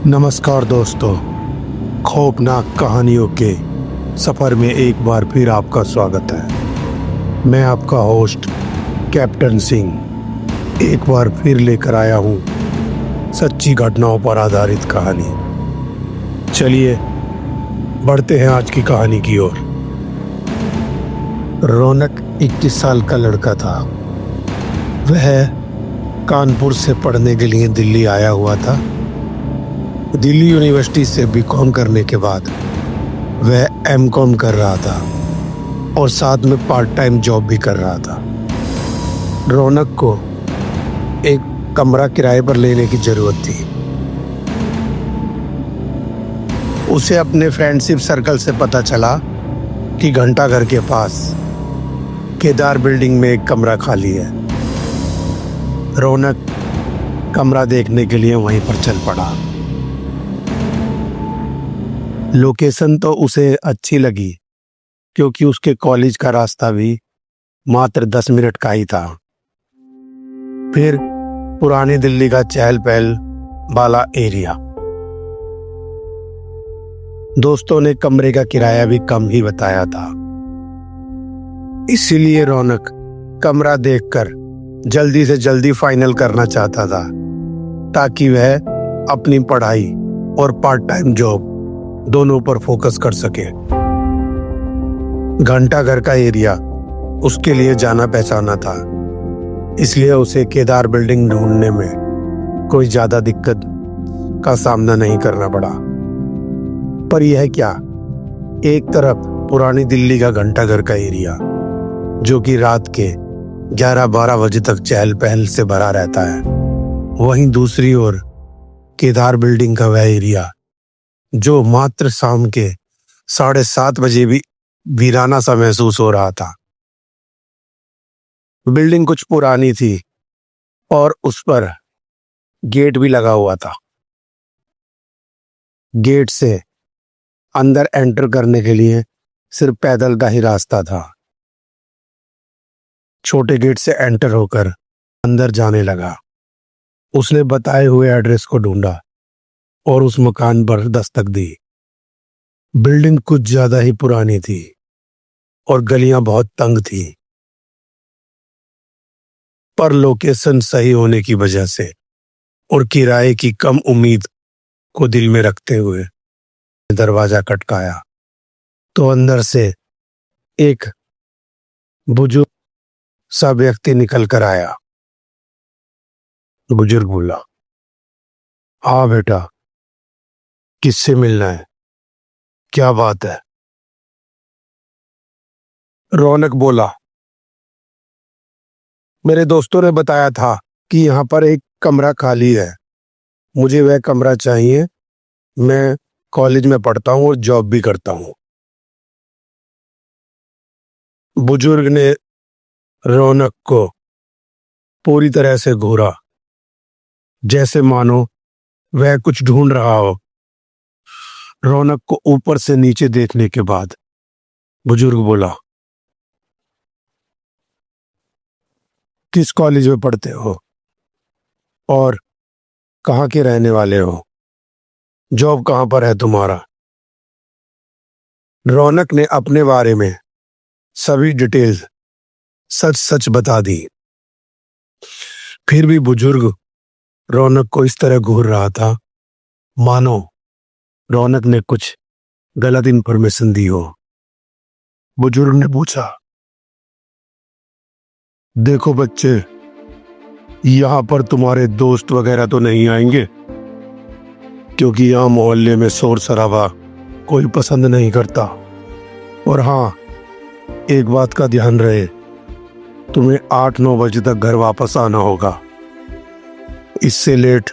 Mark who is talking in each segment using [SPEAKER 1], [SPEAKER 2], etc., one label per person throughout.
[SPEAKER 1] नमस्कार दोस्तों, खौफनाक कहानियों के सफ़र में एक बार फिर आपका स्वागत है। मैं आपका होस्ट कैप्टन सिंह एक बार फिर लेकर आया हूँ सच्ची घटनाओं पर आधारित कहानी। चलिए बढ़ते हैं आज की कहानी की ओर। रौनक 21 साल का लड़का था। वह कानपुर से पढ़ने के लिए दिल्ली आया हुआ था। दिल्ली यूनिवर्सिटी से बीकॉम करने के बाद वह एमकॉम कर रहा था और साथ में पार्ट टाइम जॉब भी कर रहा था। रौनक को एक कमरा किराए पर लेने की जरूरत थी। उसे अपने फ्रेंडशिप सर्कल से पता चला कि घंटाघर के पास केदार बिल्डिंग में एक कमरा खाली है। रौनक कमरा देखने के लिए वहीं पर चल पड़ा। लोकेशन तो उसे अच्छी लगी क्योंकि उसके कॉलेज का रास्ता भी मात्र 10 मिनट का ही था। फिर पुरानी दिल्ली का चहल पहल वाला एरिया। दोस्तों ने कमरे का किराया भी कम ही बताया था, इसीलिए रौनक कमरा देखकर जल्दी से जल्दी फाइनल करना चाहता था ताकि वह अपनी पढ़ाई और पार्ट टाइम जॉब दोनों पर फोकस कर सके। घंटाघर का एरिया उसके लिए जाना पहचाना था, इसलिए उसे केदार बिल्डिंग ढूंढने में कोई ज्यादा दिक्कत का सामना नहीं करना पड़ा। पर यह क्या, एक तरफ पुरानी दिल्ली का घंटाघर का एरिया जो कि रात के 11-12 बजे तक चहल पहल से भरा रहता है, वहीं दूसरी ओर केदार बिल्डिंग का वह एरिया जो मात्र शाम के 7:30 बजे भी वीराना सा महसूस हो रहा था। बिल्डिंग कुछ पुरानी थी और उस पर गेट भी लगा हुआ था। गेट से अंदर एंटर करने के लिए सिर्फ पैदल का ही रास्ता था। छोटे गेट से एंटर होकर अंदर जाने लगा। उसने बताए हुए एड्रेस को ढूंढा और उस मकान पर दस्तक दी। बिल्डिंग कुछ ज्यादा ही पुरानी थी और गलियां बहुत तंग थी, पर लोकेशन सही होने की वजह से और किराए की कम उम्मीद को दिल में रखते हुए दरवाजा खटकाया तो अंदर से एक बुजुर्ग सा व्यक्ति निकल कर आया। बुजुर्ग बोला, हाँ बेटा, किससे मिलना है, क्या बात है? रौनक बोला, मेरे दोस्तों ने बताया था कि यहाँ पर एक कमरा खाली है, मुझे वह कमरा चाहिए। मैं कॉलेज में पढ़ता हूँ और जॉब भी करता हूँ। बुजुर्ग ने रौनक को पूरी तरह से घूरा, जैसे मानो वह कुछ ढूंढ रहा हो। रौनक को ऊपर से नीचे देखने के बाद बुजुर्ग बोला, किस कॉलेज में पढ़ते हो और कहाँ के रहने वाले हो? जॉब कहाँ पर है तुम्हारा? रौनक ने अपने बारे में सभी डिटेल्स सच सच बता दी। फिर भी बुजुर्ग रौनक को इस तरह घूर रहा था मानो रौनक ने कुछ गलत इंफॉर्मेशन दी हो। बुजुर्ग ने पूछा, देखो बच्चे, यहाँ पर तुम्हारे दोस्त वगैरह तो नहीं आएंगे क्योंकि यहाँ मोहल्ले में शोर शराबा कोई पसंद नहीं करता। और हाँ, एक बात का ध्यान रहे, तुम्हें 8-9 बजे तक घर वापस आना होगा। इससे लेट,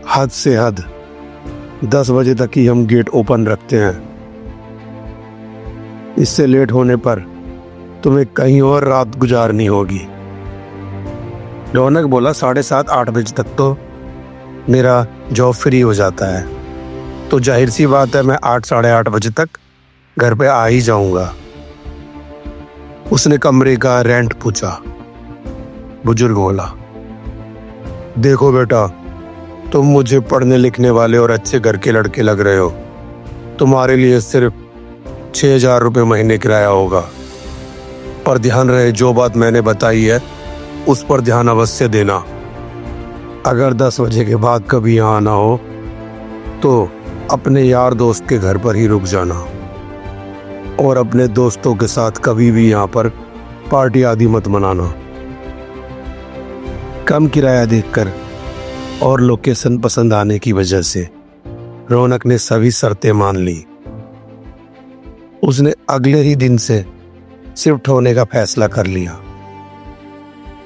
[SPEAKER 1] हद से हद 10 बजे तक ही हम गेट ओपन रखते हैं। इससे लेट होने पर तुम्हें कहीं और रात गुजारनी होगी। रौनक बोला, 7:30-8 बजे तक तो मेरा जॉब फ्री हो जाता है, तो जाहिर सी बात है मैं 8-8:30 बजे तक घर पे आ ही जाऊंगा। उसने कमरे का रेंट पूछा। बुजुर्ग बोला, देखो बेटा, तुम मुझे पढ़ने लिखने वाले और अच्छे घर के लड़के लग रहे हो। तुम्हारे लिए सिर्फ 6,000 रुपये महीने किराया होगा। पर ध्यान रहे, जो बात मैंने बताई है उस पर ध्यान अवश्य देना। अगर 10 बजे के बाद कभी यहाँ आना हो तो अपने यार दोस्त के घर पर ही रुक जाना, और अपने दोस्तों के साथ कभी भी यहाँ पर पार्टी आदि मत मनाना। कम किराया देखकर और लोकेशन पसंद आने की वजह से रौनक ने सभी शर्तें मान ली। उसने अगले ही दिन से शिफ्ट होने का फैसला कर लिया।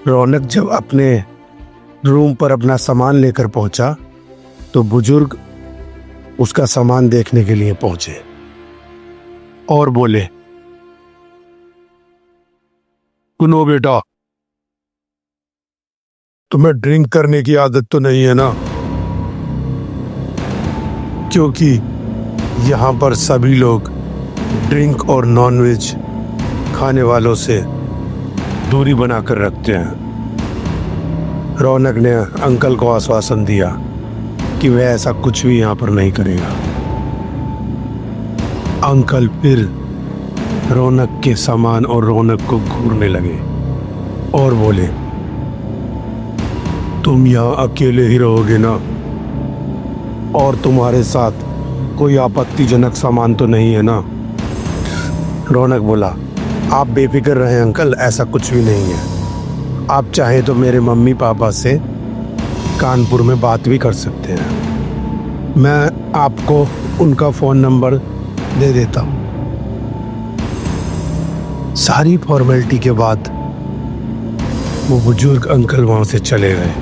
[SPEAKER 1] रौनक जब अपने रूम पर अपना सामान लेकर पहुंचा तो बुजुर्ग उसका सामान देखने के लिए पहुंचे और बोले, सुनो बेटा, तुम्हें ड्रिंक करने की आदत तो नहीं है ना? क्योंकि यहाँ पर सभी लोग ड्रिंक और नॉनवेज खाने वालों से दूरी बनाकर रखते हैं। रौनक ने अंकल को आश्वासन दिया कि वह ऐसा कुछ भी यहाँ पर नहीं करेगा। अंकल फिर रौनक के सामान और रौनक को घूरने लगे और बोले, तुम यहाँ अकेले ही रहोगे ना? और तुम्हारे साथ कोई आपत्तिजनक सामान तो नहीं है ना? रौनक बोला, आप बेफिक्र रहें अंकल, ऐसा कुछ भी नहीं है। आप चाहें तो मेरे मम्मी पापा से कानपुर में बात भी कर सकते हैं। मैं आपको उनका फ़ोन नंबर दे देता हूँ। सारी फॉर्मेलिटी के बाद वो बुजुर्ग अंकल वहाँ से चले गए।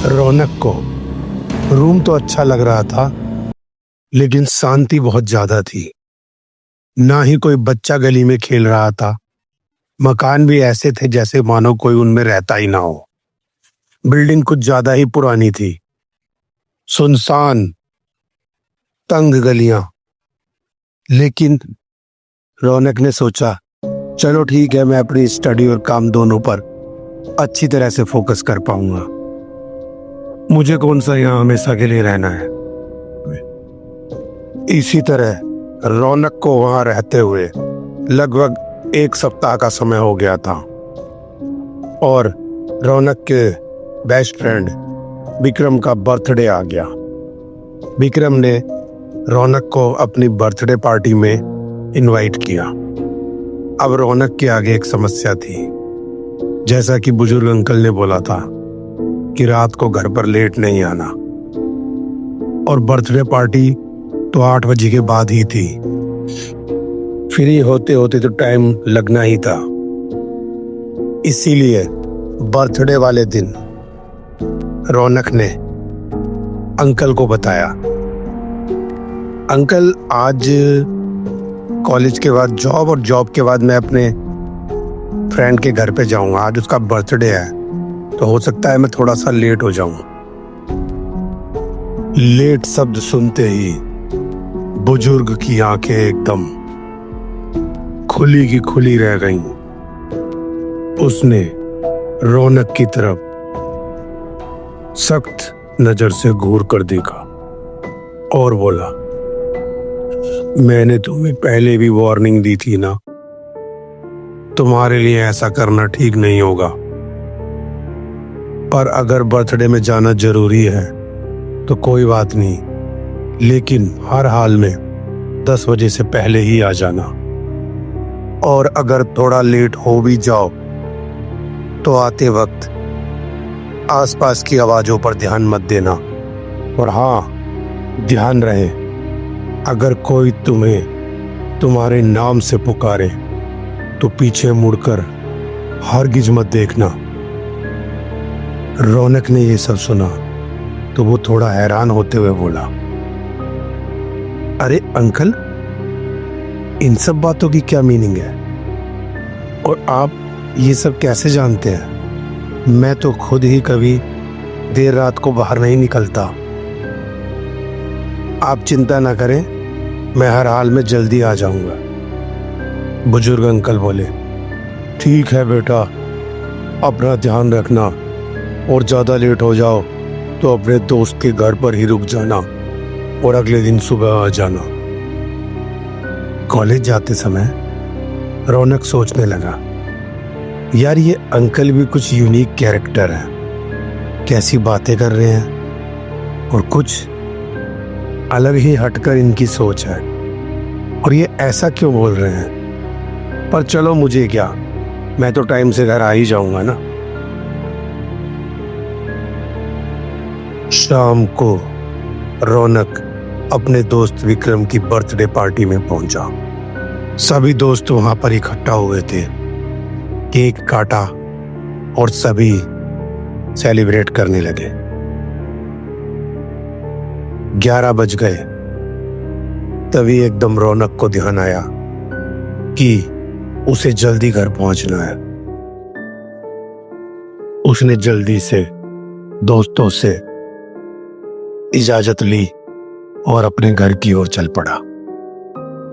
[SPEAKER 1] रौनक को रूम तो अच्छा लग रहा था, लेकिन शांति बहुत ज़्यादा थी। ना ही कोई बच्चा गली में खेल रहा था। मकान भी ऐसे थे जैसे मानो कोई उनमें रहता ही ना हो। बिल्डिंग कुछ ज्यादा ही पुरानी थी। सुनसान, तंग गलियां। लेकिन रौनक ने सोचा, चलो ठीक है, मैं अपनी स्टडी और काम दोनों पर अच्छी तरह से फोकस कर पाऊंगा। मुझे कौन सा यहाँ हमेशा के लिए रहना है। इसी तरह रौनक को वहां रहते हुए लगभग 1 सप्ताह का समय हो गया था और रौनक के बेस्ट फ्रेंड विक्रम का बर्थडे आ गया। विक्रम ने रौनक को अपनी बर्थडे पार्टी में इनवाइट किया। अब रौनक के आगे एक समस्या थी। जैसा कि बुजुर्ग अंकल ने बोला था कि रात को घर पर लेट नहीं आना, और बर्थडे पार्टी तो 8 बजे के बाद ही थी। फ्री होते होते तो टाइम लगना ही था। इसीलिए बर्थडे वाले दिन रौनक ने अंकल को बताया, अंकल आज कॉलेज के बाद जॉब और जॉब के बाद मैं अपने फ्रेंड के घर पे जाऊंगा। आज उसका बर्थडे है तो हो सकता है मैं थोड़ा सा लेट हो जाऊं। लेट शब्द सुनते ही बुजुर्ग की आंखें एकदम खुली की खुली रह गईं। उसने रौनक की तरफ सख्त नजर से घूर कर देखा और बोला, मैंने तुम्हें पहले भी वार्निंग दी थी ना, तुम्हारे लिए ऐसा करना ठीक नहीं होगा। पर अगर बर्थडे में जाना जरूरी है तो कोई बात नहीं, लेकिन हर हाल में 10 बजे से पहले ही आ जाना। और अगर थोड़ा लेट हो भी जाओ तो आते वक्त आसपास की आवाजों पर ध्यान मत देना। और हाँ, ध्यान रहे, अगर कोई तुम्हें तुम्हारे नाम से पुकारे तो पीछे मुड़कर हरगिज मत देखना। रौनक ने ये सब सुना तो वो थोड़ा हैरान होते हुए बोला, अरे अंकल, इन सब बातों की क्या मीनिंग है? और आप ये सब कैसे जानते हैं? मैं तो खुद ही कभी देर रात को बाहर नहीं निकलता। आप चिंता ना करें, मैं हर हाल में जल्दी आ जाऊंगा। बुजुर्ग अंकल बोले, ठीक है बेटा, अपना ध्यान रखना और ज़्यादा लेट हो जाओ तो अपने दोस्त के घर पर ही रुक जाना और अगले दिन सुबह आ जाना। कॉलेज जाते समय रौनक सोचने लगा, यार ये अंकल भी कुछ यूनिक कैरेक्टर है, कैसी बातें कर रहे हैं और कुछ अलग ही हटकर इनकी सोच है, और ये ऐसा क्यों बोल रहे हैं। पर चलो मुझे क्या, मैं तो टाइम से घर आ ही जाऊंगा ना। शाम को रौनक अपने दोस्त विक्रम की बर्थडे पार्टी में पहुंचा। सभी दोस्त वहां पर इकट्ठा हुए थे, केक काटा और सभी सेलिब्रेट करने लगे। 11 बज गए, तभी एकदम रौनक को ध्यान आया कि उसे जल्दी घर पहुंचना है। उसने जल्दी से दोस्तों से इजाजत ली और अपने घर की ओर चल पड़ा।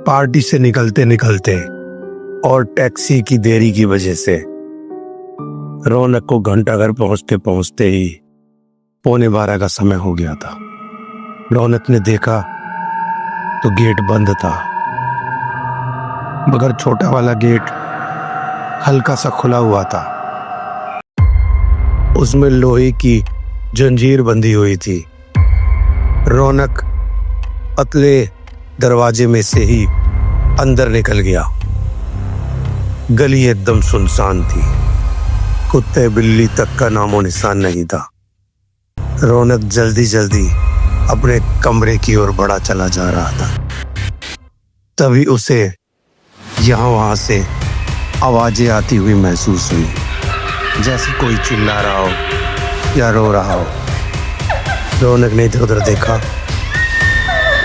[SPEAKER 1] पार्टी से निकलते निकलते और टैक्सी की देरी की वजह से रौनक को घंटाघर पहुंचते पहुंचते ही 11:45 का समय हो गया था। रौनक ने देखा तो गेट बंद था, मगर छोटा वाला गेट हल्का सा खुला हुआ था। उसमें लोहे की जंजीर बंधी हुई थी। रौनक पतले दरवाजे में से ही अंदर निकल गया। गली एकदम सुनसान थी, कुत्ते बिल्ली तक का नामो निशान नहीं था। रौनक जल्दी जल्दी अपने कमरे की ओर बढ़ा चला जा रहा था। तभी उसे यहाँ वहां से आवाजें आती हुई महसूस हुई, जैसे कोई चिल्ला रहा हो या रो रहा हो। रौनक ने इधर उधर देखा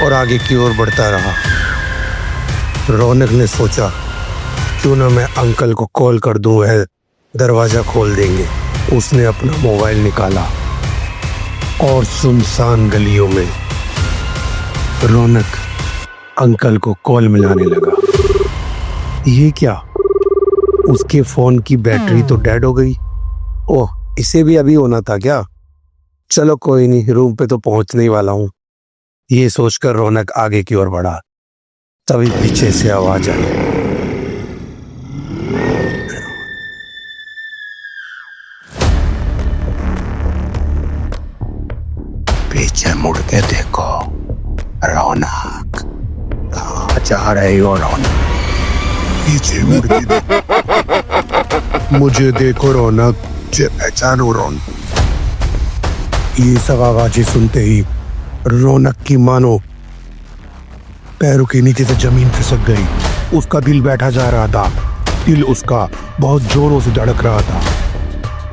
[SPEAKER 1] और आगे की ओर बढ़ता रहा। रौनक ने सोचा, क्यों ना मैं अंकल को कॉल कर दूं, वह दरवाजा खोल देंगे। उसने अपना मोबाइल निकाला और सुनसान गलियों में रौनक अंकल को कॉल मिलाने लगा। ये क्या, उसके फोन की बैटरी तो डेड हो गई। ओह, इसे भी अभी होना था क्या? चलो कोई नहीं, रूम पे तो पहुंचने ही वाला हूं। ये सोचकर रौनक आगे की ओर बढ़ा। तभी पीछे से आवाज आई, पीछे मुड़ के देखो रौनक, कहाँ जा रही हो रौनक? पीछे मुड़ के देखो। मुझे देखो रौनक, मुझे पहचानो रौनक। ये सब आवाजें सुनते ही रौनक की मानो पैरों के नीचे से जमीन खिसक गई। उसका दिल बैठा जा रहा था, दिल उसका बहुत जोरों से धड़क रहा था।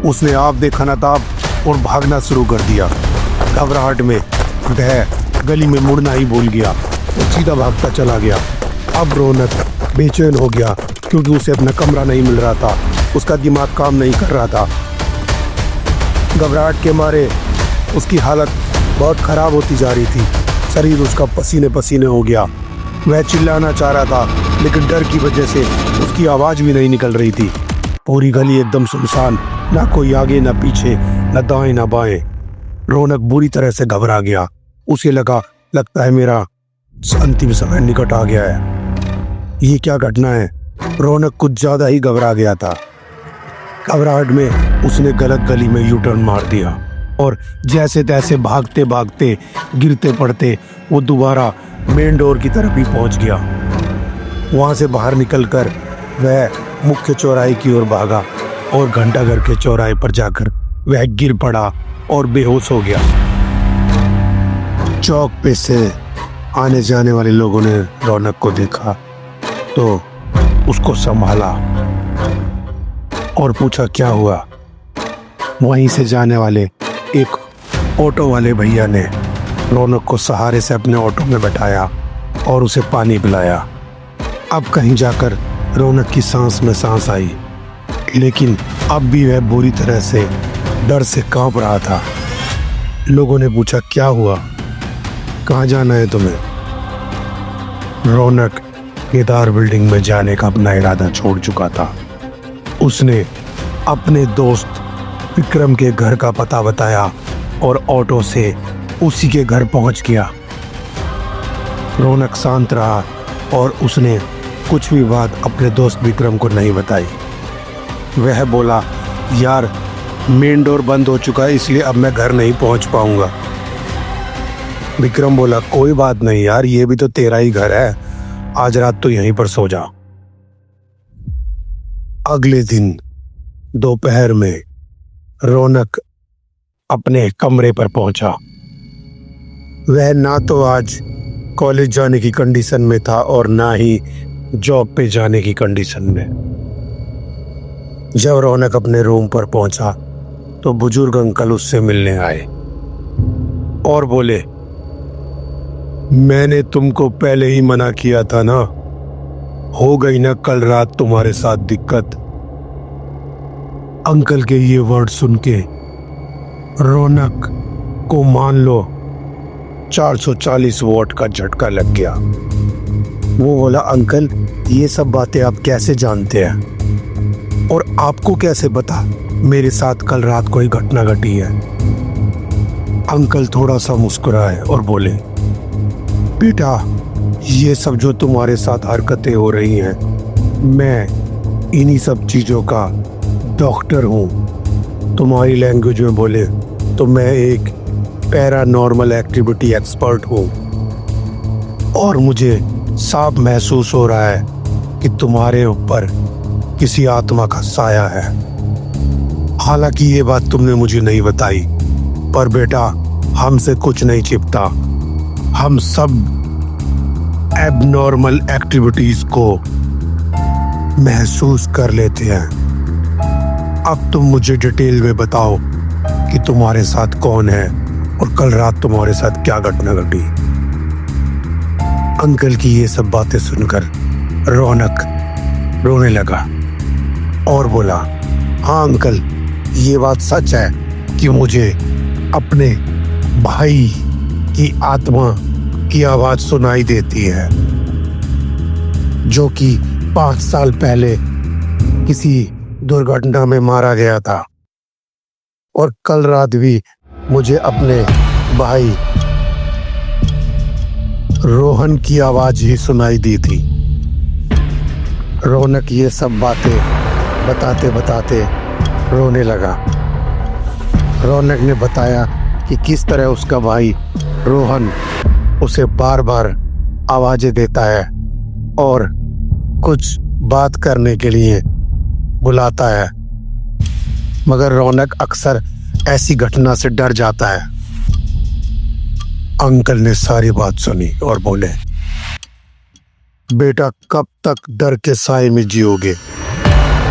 [SPEAKER 1] उसने आप देखा ना ताब और भागना शुरू कर दिया। घबराहट में वह गली में मुड़ना ही भूल गया और सीधा भागता चला गया। अब रौनक बेचैन हो गया क्योंकि उसे अपना कमरा नहीं मिल रहा था। उसका दिमाग काम नहीं कर रहा था। घबराहट के मारे उसकी हालत बहुत खराब होती जा रही थी। शरीर उसका पसीने पसीने हो गया। वह चिल्लाना चाह रहा था, लेकिन डर की वजह से उसकी आवाज भी नहीं निकल रही थी। पूरी गली एकदम सुनसान, ना कोई आगे ना पीछे, ना दाएं ना बाएं। रौनक बुरी तरह से घबरा गया। उसे लगता है मेरा अंतिम समय निकट आ गया है। ये क्या घटना है? रौनक कुछ ज्यादा ही घबरा गया था। घबराहट में उसने गलत गली में यू टर्न मार दिया और जैसे तैसे भागते भागते गिरते पड़ते वो दोबारा मेन डोर की तरफ ही पहुंच गया। वहां से बाहर निकलकर वह मुख्य चौराहे की ओर भागा और घंटाघर के चौराहे पर जाकर वह गिर पड़ा और बेहोश हो गया। चौक पे से आने जाने वाले लोगों ने रौनक को देखा तो उसको संभाला और पूछा क्या हुआ। वहीं से जाने वाले एक ऑटो वाले भैया ने रौनक को सहारे से अपने ऑटो में बैठाया और उसे पानी पिलाया। अब कहीं जाकर रौनक की सांस में सांस आई, लेकिन अब भी वह बुरी तरह से डर से कांप रहा था। लोगों ने पूछा क्या हुआ, कहाँ जाना है तुम्हें? रौनक केदार बिल्डिंग में जाने का अपना इरादा छोड़ चुका था। उसने अपने दोस्त विक्रम के घर का पता बताया और ऑटो से उसी के घर पहुंच गया। रौनक शांत रहा और उसने कुछ भी बात अपने दोस्त विक्रम को नहीं बताई। वह बोला, यार मेन डोर बंद हो चुका है इसलिए अब मैं घर नहीं पहुंच पाऊंगा। विक्रम बोला, कोई बात नहीं यार, ये भी तो तेरा ही घर है, आज रात तो यहीं पर सो जा। अगले दिन दोपहर में रौनक अपने कमरे पर पहुंचा। वह ना तो आज कॉलेज जाने की कंडीशन में था और ना ही जॉब पे जाने की कंडीशन में। जब रौनक अपने रूम पर पहुंचा तो बुजुर्ग अंकल उससे मिलने आए और बोले, मैंने तुमको पहले ही मना किया था ना, हो गई ना कल रात तुम्हारे साथ दिक्कत। अंकल के ये वर्ड सुन के रौनक को मान लो 440 वॉट का झटका लग गया। वो बोला, अंकल ये सब बातें आप कैसे जानते हैं और आपको कैसे पता मेरे साथ कल रात कोई घटना घटी है? अंकल थोड़ा सा मुस्कुराए और बोले, बेटा ये सब जो तुम्हारे साथ हरकतें हो रही हैं, मैं इन्हीं सब चीज़ों का डॉक्टर हूँ। तुम्हारी लैंग्वेज में बोले तो मैं एक पैरानॉर्मल एक्टिविटी एक्सपर्ट हूँ और मुझे साफ महसूस हो रहा है कि तुम्हारे ऊपर किसी आत्मा का साया है। हालांकि ये बात तुमने मुझे नहीं बताई, पर बेटा हमसे कुछ नहीं छिपता, हम सब एबनॉर्मल एक्टिविटीज को महसूस कर लेते हैं। अब तुम मुझे डिटेल में बताओ कि तुम्हारे साथ कौन है और कल रात तुम्हारे साथ क्या घटना घटी। अंकल की ये सब बातें सुनकर रौनक रोने लगा और बोला, हाँ अंकल ये बात सच है कि मुझे अपने भाई की आत्मा की आवाज सुनाई देती है जो कि 5 साल पहले किसी दुर्घटना में मारा गया था और कल रात भी मुझे अपने भाई रोहन की आवाज ही सुनाई दी थी। रौनक ये सब बातें बताते बताते रोने लगा। रौनक ने बताया कि किस तरह उसका भाई रोहन उसे बार बार आवाजें देता है और कुछ बात करने के लिए बुलाता है, मगर रौनक अक्सर ऐसी घटना से डर जाता है। अंकल ने सारी बात सुनी और बोले, बेटा कब तक डर के साए में जियोगे?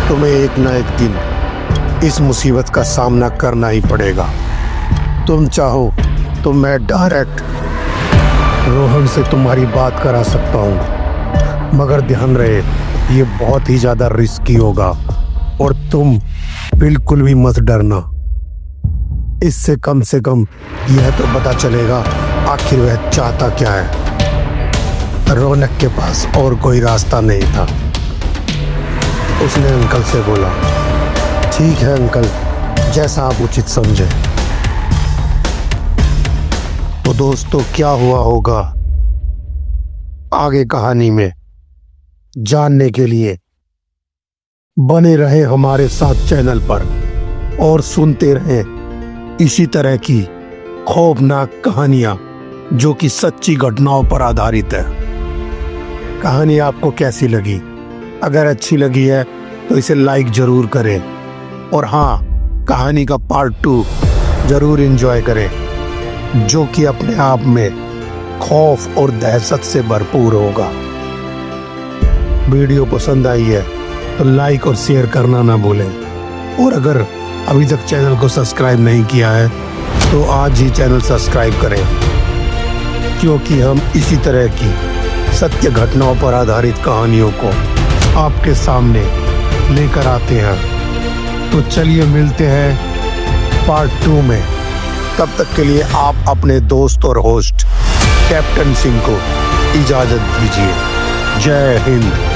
[SPEAKER 1] तुम्हें एक ना एक दिन इस मुसीबत का सामना करना ही पड़ेगा। तुम चाहो तो मैं डायरेक्ट रोहन से तुम्हारी बात करा सकता हूँ, मगर ध्यान रहे ये बहुत ही ज्यादा रिस्की होगा और तुम बिल्कुल भी मत डरना। इससे कम से कम यह तो पता चलेगा आखिर वह चाहता क्या है। रौनक के पास और कोई रास्ता नहीं था। उसने अंकल से बोला, ठीक है अंकल, जैसा आप उचित समझे। तो दोस्तों क्या हुआ होगा आगे कहानी में जानने के लिए बने रहे हमारे साथ चैनल पर और सुनते रहें इसी तरह की खौफनाक कहानियां जो कि सच्ची घटनाओं पर आधारित है। कहानी आपको कैसी लगी? अगर अच्छी लगी है तो इसे लाइक जरूर करें और हाँ, कहानी का पार्ट 2 जरूर एंजॉय करें जो कि अपने आप में खौफ और दहशत से भरपूर होगा। वीडियो पसंद आई है तो लाइक और शेयर करना ना भूलें और अगर अभी तक चैनल को सब्सक्राइब नहीं किया है तो आज ही चैनल सब्सक्राइब करें, क्योंकि हम इसी तरह की सत्य घटनाओं पर आधारित कहानियों को आपके सामने लेकर आते हैं। तो चलिए मिलते हैं पार्ट 2 में। तब तक के लिए आप अपने दोस्त और होस्ट कैप्टन सिंह को इजाजत दीजिए। जय हिंद।